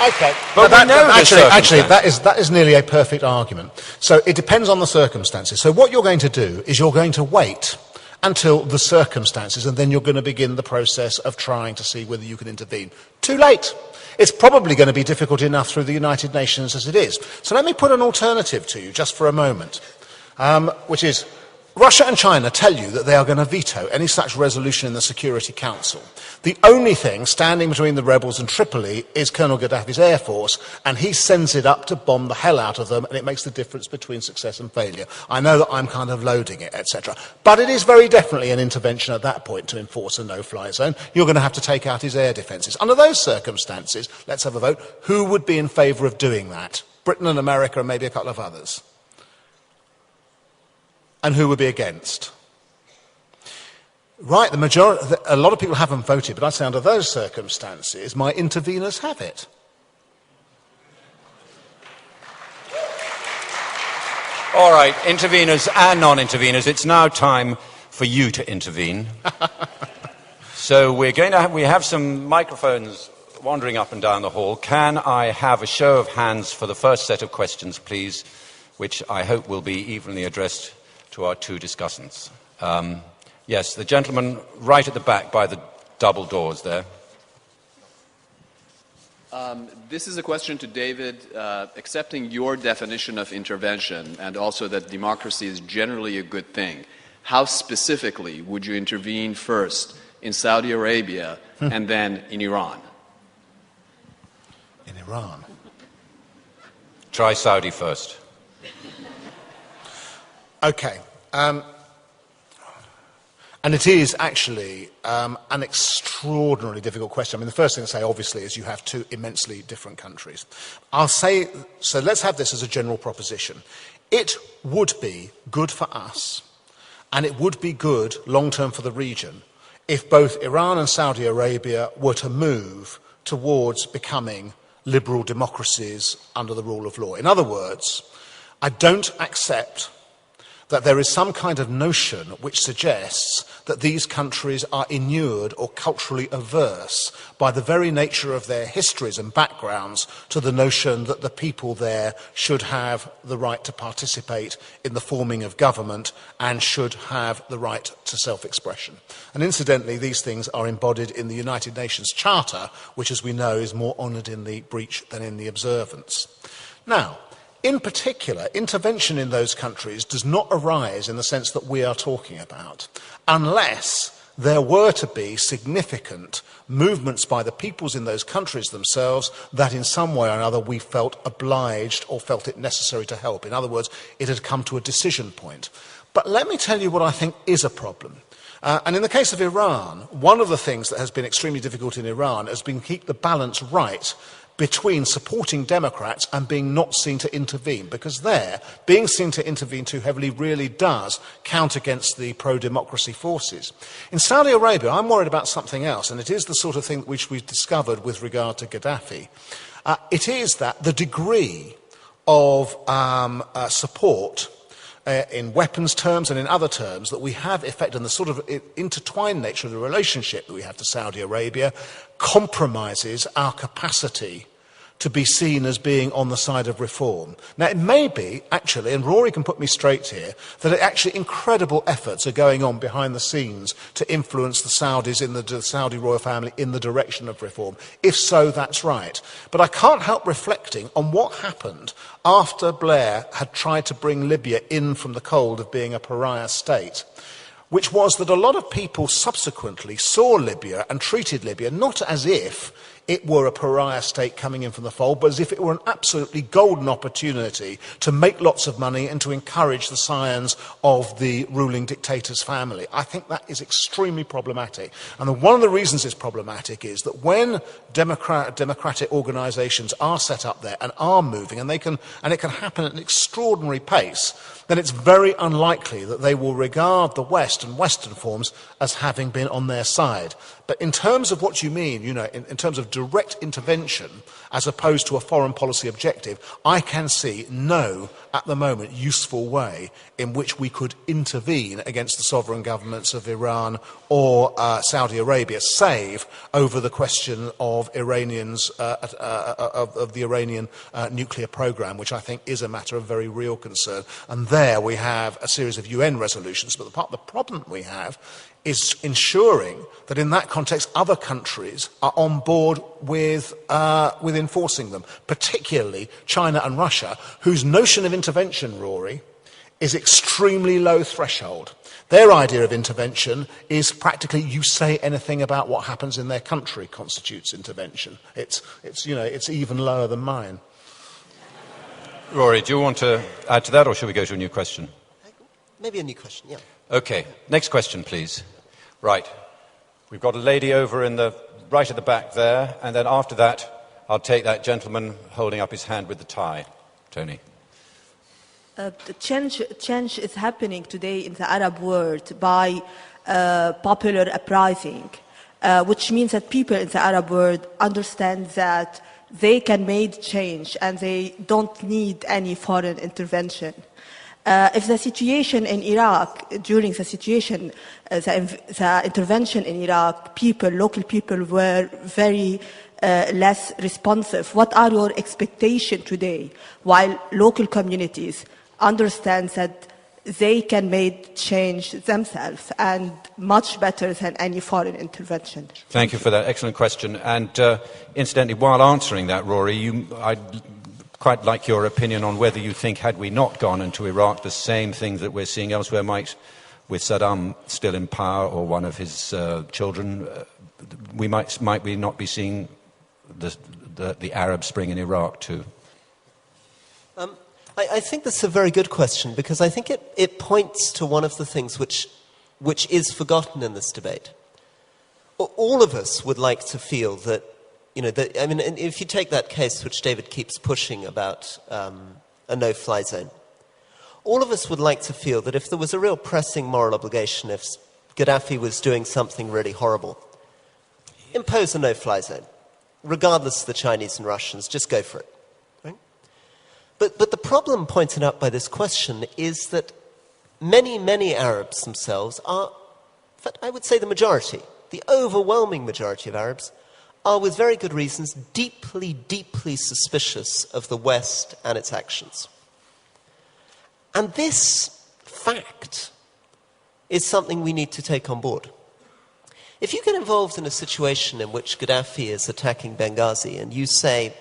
Okay. But actually, that is nearly a perfect argument. So it depends on the circumstances. So what you're going to do is you're going to wait until the circumstances, and then you're going to begin the process of trying to see whether you can intervene. Too late. It's probably going to be difficult enough through the United Nations as it is. So let me put an alternative to you just for a moment, which is Russia and China tell you that they are going to veto any such resolution in the Security Council. The only thing standing between the rebels and Tripoli is Colonel Gaddafi's air force, and he sends it up to bomb the hell out of them, and it makes the difference between success and failure. I know that I'm kind of loading it, etc. But it is very definitely an intervention at that point to enforce a no-fly zone. You're going to have to take out his air defences. Under those circumstances, let's have a vote. Who would be in favour of doing that? Britain and America and maybe a couple of others. And who would be against? Right, a lot of people haven't voted, but I'd say under those circumstances, my interveners have it. All right, interveners and non-interveners, it's now time for you to intervene. So we have some microphones wandering up and down the hall. Can I have a show of hands for the first set of questions, please, which I hope will be evenly addressed to our two discussants. Yes, the gentleman right at the back by the double doors there. This is a question to David. Accepting your definition of intervention and also that democracy is generally a good thing, how specifically would you intervene first in Saudi Arabia and then in Iran? In Iran? Try Saudi first. Okay. And it is actually an extraordinarily difficult question. I mean, the first thing to say, obviously, is you have two immensely different countries. I'll say, so let's have this as a general proposition. It would be good for us, and it would be good long-term for the region, if both Iran and Saudi Arabia were to move towards becoming liberal democracies under the rule of law. In other words, I don't accept that there is some kind of notion which suggests that these countries are inured or culturally averse by the very nature of their histories and backgrounds to the notion that the people there should have the right to participate in the forming of government and should have the right to self-expression. And incidentally, these things are embodied in the United Nations Charter, which, as we know, is more honoured in the breach than in the observance. Now, in particular, intervention in those countries does not arise in the sense that we are talking about, unless there were to be significant movements by the peoples in those countries themselves that in some way or another we felt obliged or felt it necessary to help. In other words, it had come to a decision point. But let me tell you what I think is a problem. And in the case of Iran, one of the things that has been extremely difficult in Iran has been to keep the balance right between supporting Democrats and being not seen to intervene, because there, being seen to intervene too heavily really does count against the pro-democracy forces. In Saudi Arabia, I'm worried about something else, and it is the sort of thing which we've discovered with regard to Gaddafi. It is that the degree of support in weapons terms and in other terms that we have effect on the sort of intertwined nature of the relationship that we have to Saudi Arabia compromises our capacity to be seen as being on the side of reform. Now, it may be, actually, and Rory can put me straight here, that actually incredible efforts are going on behind the scenes to influence the Saudis in the Saudi royal family in the direction of reform. If so, that's right. But I can't help reflecting on what happened after Blair had tried to bring Libya in from the cold of being a pariah state, which was that a lot of people subsequently saw Libya and treated Libya not as if it were a pariah state coming in from the fold, but as if it were an absolutely golden opportunity to make lots of money and to encourage the scions of the ruling dictator's family. I think that is extremely problematic. And one of the reasons it's problematic is that when democratic organisations are set up there and are moving, and it can happen at an extraordinary pace, then it's very unlikely that they will regard the West and Western forms as having been on their side. But in terms of what you mean, in terms of direct intervention as opposed to a foreign policy objective, I can see no, at the moment, useful way in which we could intervene against the sovereign governments of Iran or Saudi Arabia, save over the question of Iranians, of the Iranian nuclear program, which I think is a matter of very real concern. And there we have a series of UN resolutions, but the problem we have is ensuring that in that context other countries are on board with enforcing them, particularly China and Russia, whose notion of intervention, Rory, is extremely low threshold. Their idea of intervention is practically you say anything about what happens in their country constitutes intervention. It's even lower than mine. Rory, do you want to add to that, or shall we go to a new question? Maybe a new question, yeah. Okay, next question, please. Right. We've got a lady over right at the back there, and then after that, I'll take that gentleman holding up his hand with the tie. Tony. The change is happening today in the Arab world by popular uprising, which means that people in the Arab world understand that they can make change and they don't need any foreign intervention. If the situation in Iraq, during the situation, the intervention in Iraq, local people were very less responsive. What are your expectations today, while local communities understand that they can make change themselves and much better than any foreign intervention? Thank you for that excellent question. And incidentally, while answering that, Rory, I'd quite like your opinion on whether you think, had we not gone into Iraq, the same things that we're seeing elsewhere might, with Saddam still in power or one of his children, might we not be seeing the Arab Spring in Iraq too? I think that's a very good question, because I think it points to one of the things which is forgotten in this debate. All of us would like to feel that, if you take that case which David keeps pushing about a no-fly zone, all of us would like to feel that if there was a real pressing moral obligation, if Gaddafi was doing something really horrible, impose a no-fly zone, regardless of the Chinese and Russians, just go for it. Right? But the problem pointed out by this question is that many, many Arabs themselves are, in fact, I would say the majority, the overwhelming majority of Arabs, are, with very good reasons, deeply, deeply suspicious of the West and its actions. And this fact is something we need to take on board. If you get involved in a situation in which Gaddafi is attacking Benghazi and you say,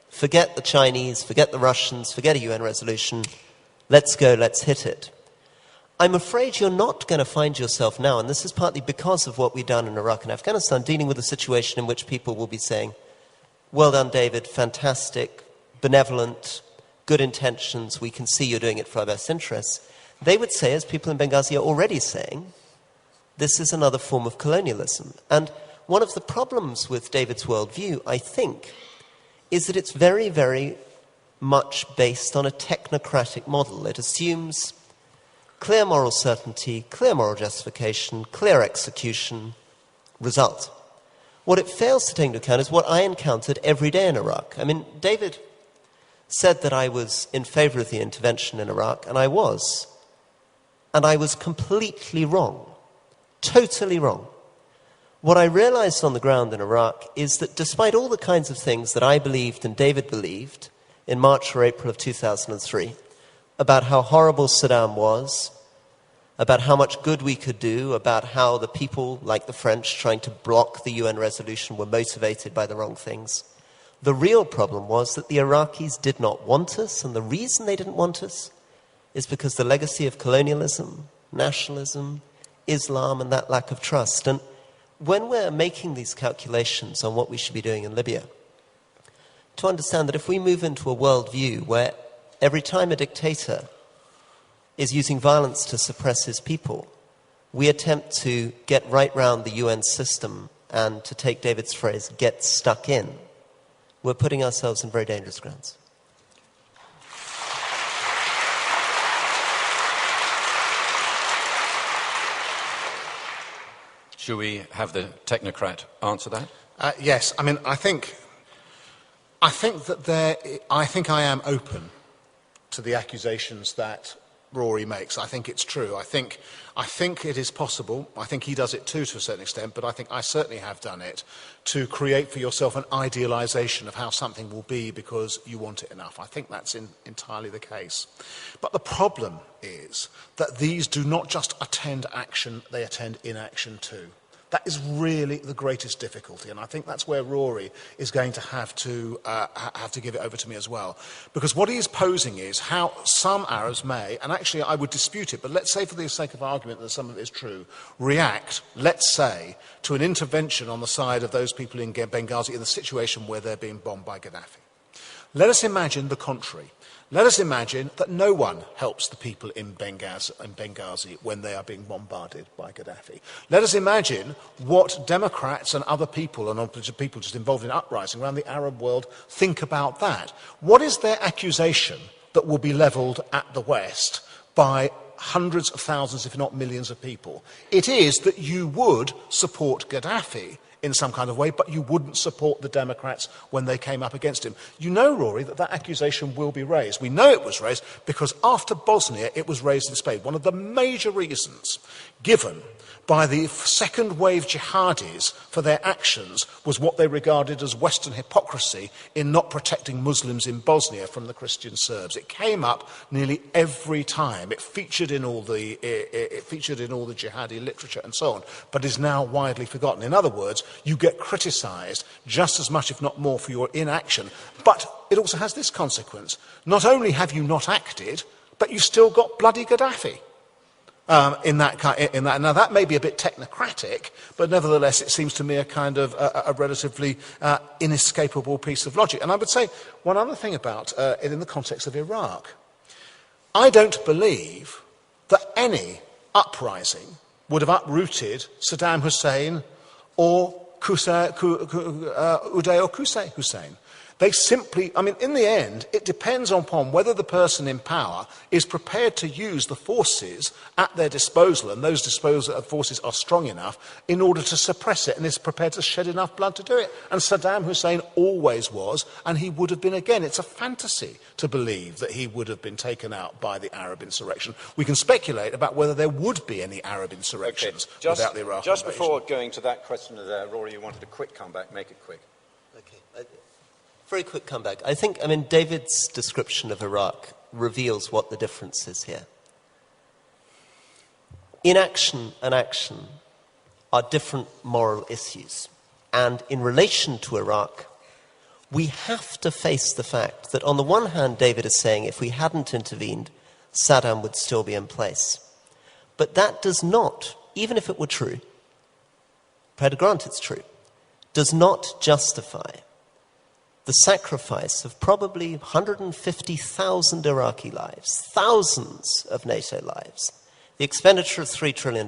forget the Chinese, forget the Russians, forget a UN resolution, let's go, let's hit it, I'm afraid you're not going to find yourself now, and this is partly because of what we've done in Iraq and Afghanistan, dealing with a situation in which people will be saying, well done, David, fantastic, benevolent, good intentions, we can see you're doing it for our best interests. They would say, as people in Benghazi are already saying, this is another form of colonialism. And one of the problems with David's worldview, I think, is that it's very, very much based on a technocratic model. It assumes clear moral certainty, clear moral justification, clear execution, result. What it fails to take into account is what I encountered every day in Iraq. I mean, David said that I was in favor of the intervention in Iraq, and I was. And I was completely wrong. Totally wrong. What I realized on the ground in Iraq is that despite all the kinds of things that I believed and David believed in March or April of 2003, about how horrible Saddam was, about how much good we could do, about how the people, like the French, trying to block the UN resolution were motivated by the wrong things. The real problem was that the Iraqis did not want us, and the reason they didn't want us is because the legacy of colonialism, nationalism, Islam, and that lack of trust. And when we're making these calculations on what we should be doing in Libya, to understand that if we move into a worldview where every time a dictator is using violence to suppress his people, we attempt to get right round the UN system and, to take David's phrase, get stuck in, we're putting ourselves in very dangerous grounds. Should we have the technocrat answer that? Yes, I mean, I think I am open to the accusations that Rory makes. I think it's true. I think it is possible. I think he does it too to a certain extent, but I think I certainly have done it to create for yourself an idealisation of how something will be because you want it enough. I think that's entirely the case. But the problem is that these do not just attend action, they attend inaction too. That is really the greatest difficulty, and I think that's where Rory is going to have to give it over to me as well. Because what he is posing is how some Arabs may, and actually I would dispute it, but let's say for the sake of argument that some of it is true, react, let's say, to an intervention on the side of those people in Benghazi in the situation where they're being bombed by Gaddafi. Let us imagine the contrary. Let us imagine that no one helps the people in Benghazi when they are being bombarded by Gaddafi. Let us imagine what Democrats and other people, and people just involved in uprising around the Arab world, think about that. What is their accusation that will be levelled at the West by hundreds of thousands, if not millions of people? It is that you would support Gaddafi in some kind of way, but you wouldn't support the Democrats when they came up against him. You know, Rory, that accusation will be raised. We know it was raised because after Bosnia, it was raised in Spain. One of the major reasons given by the second wave jihadis for their actions was what they regarded as Western hypocrisy in not protecting Muslims in Bosnia from the Christian Serbs. It came up nearly every time. It featured in all the jihadi literature and so on, but is now widely forgotten. In other words, you get criticised just as much, if not more, for your inaction. But it also has this consequence. Not only have you not acted, but you've still got bloody Gaddafi. Now that may be a bit technocratic, but nevertheless it seems to me a kind of a relatively inescapable piece of logic. And I would say one other thing about it in the context of Iraq. I don't believe that any uprising would have uprooted Saddam Hussein or Uday or Qusay Hussein. They simply, I mean, in the end, it depends upon whether the person in power is prepared to use the forces at their disposal, and those forces are strong enough in order to suppress it, and is prepared to shed enough blood to do it. And Saddam Hussein always was, and he would have been again. It's a fantasy to believe that he would have been taken out by the Arab insurrection. We can speculate about whether there would be any Arab insurrections without the Iraq Just invasion. before going to that question there, Rory, you wanted a quick comeback. Make it quick. Okay. Very quick comeback. I think, David's description of Iraq reveals what the difference is here. Inaction and action are different moral issues. And in relation to Iraq, we have to face the fact that on the one hand, David is saying if we hadn't intervened, Saddam would still be in place. But that does not, even if it were true, prepared to grant it's true, does not justify the sacrifice of probably 150,000 Iraqi lives, thousands of NATO lives, the expenditure of $3 trillion,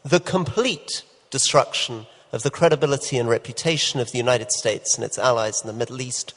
the complete destruction of the credibility and reputation of the United States and its allies in the Middle East.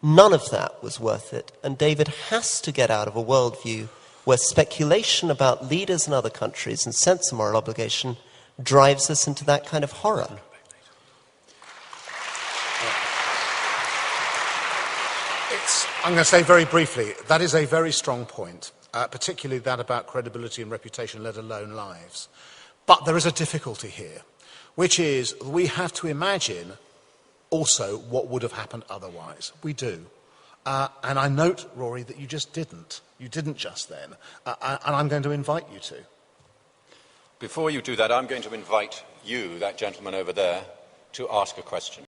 None of that was worth it, and David has to get out of a worldview where speculation about leaders in other countries and sense of moral obligation drives us into that kind of horror. I'm going to say very briefly, that is a very strong point, particularly that about credibility and reputation, let alone lives. But there is a difficulty here, which is we have to imagine also what would have happened otherwise. We do. And I note, Rory, that you just didn't. You didn't just then. And I'm going to invite you to. Before you do that, I'm going to invite you, that gentleman over there, to ask a question.